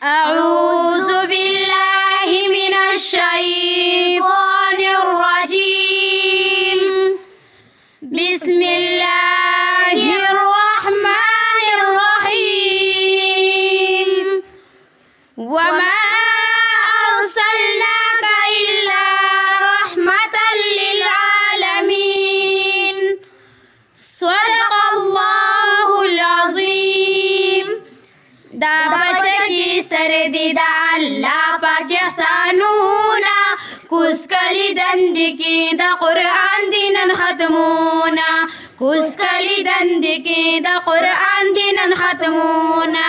أعوذ بالله من الشيطان الرجيم. بسم الله الرحمن الرحيم. وما أرسلناك إلا رحمة للعالمين. صدق الله العظيم. دا بچکی سر دی دا اللہ پاک احسانونا، کس کلی دند کی دا قرآن دینن ختمونا، کس کلی دند کی دا قرآن دینن ختمونا.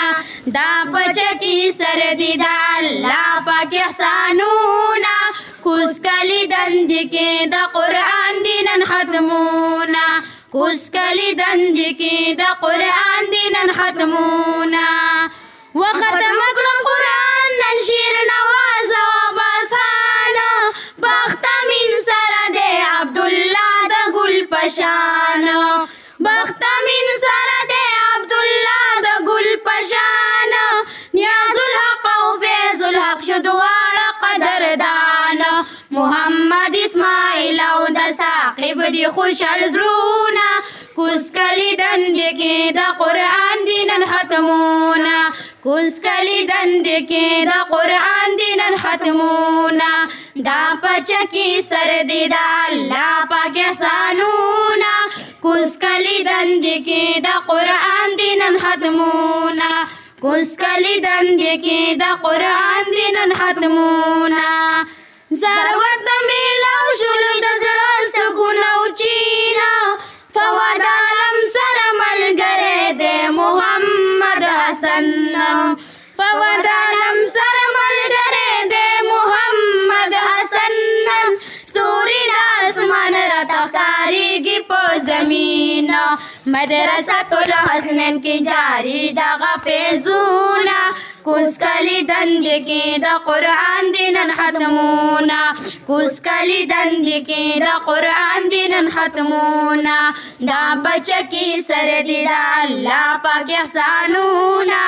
دا بچکی سر دی دا اللہ پاک احسانونا، کس کلی دند کی دا قرآن دینن ختمونا، کس کلی دند کی دا قرآن دینن ختمونا. وختم کړم قرآن نن شیر نواز او باسان، بخت من سره دی عبدالله د ګل پشان، بخت من سره دی عبدالله د ګل پشان. نیاز الحق او فیض الحق شو دواړه قدردان، محمد اسماعیل او د ثاقب دی خوشحال زړونه، کوس کلی دند کې د قرآن دینن ختمونا، کوس کلی دند کې د قرآن دینن ختمونا. دا پچکی سر دی دا الله پاک احسانونا، کوس کلی دند کې د قرآن دینن ختمونا، کوس کلی دند کې د قرآن دینن ختمونا. ضرورت میلاو شول د زړه سکون او چینا، فواد عالم سره ملګری دی محمد حسن، فواد عالم سره ملګری دی محمد حسن. ستوري د اسمان راته ښکارېږي په زمین، مدرسة الحسنین کې جاری دغه فیضونه، کوس کلی دند کې د قرآن دینن ختمونا، کوس کلی دند کې د قرآن دینن ختمونا. دا بچکی سر دی دا الله پاک احسانونا،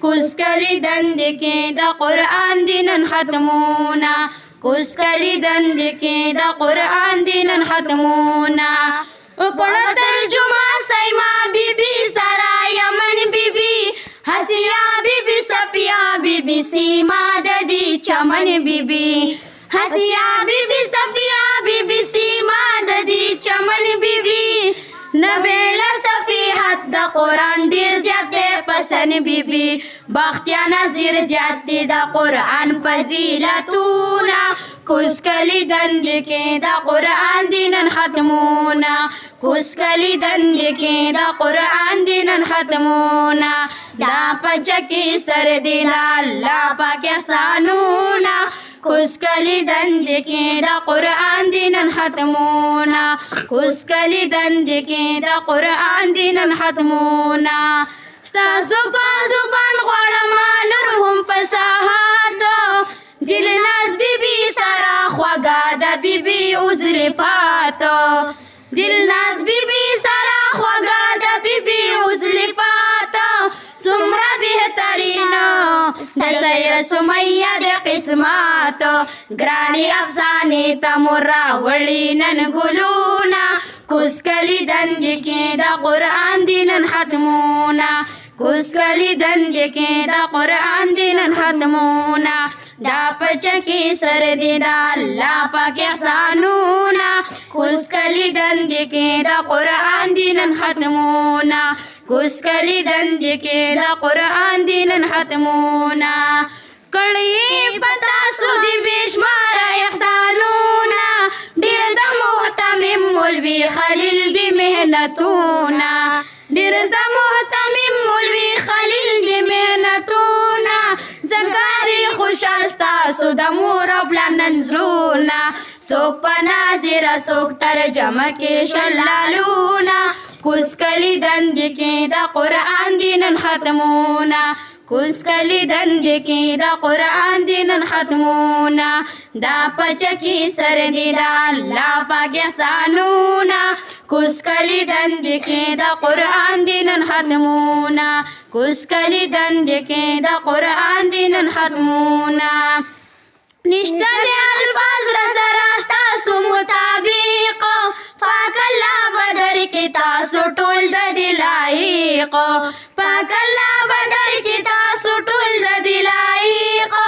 کوس کلی دند کې د قرآن دینن ختمونا، کوس کلی دند کې د قرآن دینن ختمونا. وکړه ترجمه سیما بی بی سرا یمن بی بی، حسیا بی بی صفیہ بی بی سیما ددی چمن بی بی، حسیا بی بی صفیہ بی بی سیما ددی چمن بی بی. نبیلا صفیحت د قرآن ډیر زیات دی پسند بی بی، بختیا نظیر زیات دی د قرآن فضیلتونا، کوس کلی دند کې د قرآن دینن ختمونا، کوس کلی دند کې د قرآن دینن ختمونا. دا پچکی سر دی دا الله پاک احسانونا، کوس کلی دند کې د قرآن دینن ختمونا، کوس کلی دند کې د قرآن دینن ختمونا. ستاسو په زبان غواړم نور هم فصاحت، دل ناز بی بی سره خوږه د بی بی عزلفات، دل ناز بی بی سره خوږه د بی بی عزلفات. څومره بهترین د سیر سمیه د قسمت، ګرانې افسانې ته مو راوړي نن ګلونه، کوس کلی دند کې د قرآن دینن ختمونا، کوس کلی دند کې د قرآن دینن ختمونا. دا پچکی سر دی دا الله پاک احسانونا، کوس کلی دند کې د قرآن دینن ختمونا، کوس کلی دند کې د قرآن دینن ختمونا. کړي پتا سو دی بشمار احسانونا، ډیر د محتمم مولوی خلیل دی محنتونا، ډیر د محتمم مولوی خلیل دی محنتونا. زکاری خوشحال ستاسو د مور او پلار ننظرونا، څوک په ناظره څوک ترجمه کې شلالونا، کوس کلی دند کې د قرآن دینن ختمونا، کوس کلی دند کې د قرآن دي نن ختمونه دا پچکی سر دي د الله پاک احسانونه کوس کلی دند کې د قرآن دي نن ختمونه کوس کلی دند کې د قرآن دي نن ختمونه نشته د الفاظ را سره ستاسو مطابق پاک الله بدر کې تاسو ټول د دلایق پاک الله بدر کې تاسو ټول د دلایق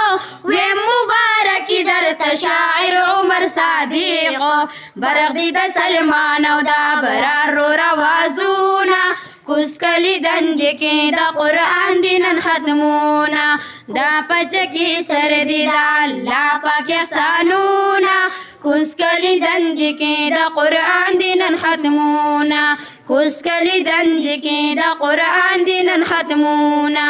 و مبارک درته شاعر عمر صادق برغدی د سلمان او د ابرار روازونه کوس کلی دند کې د قرآن دي نن ختمونه دا پچکی سر دي د الله پاک احسانونه کوس کلی دند کې د قرآن دي نن ختمونه کوس کلی دند کې د قرآن دي نن ختمونه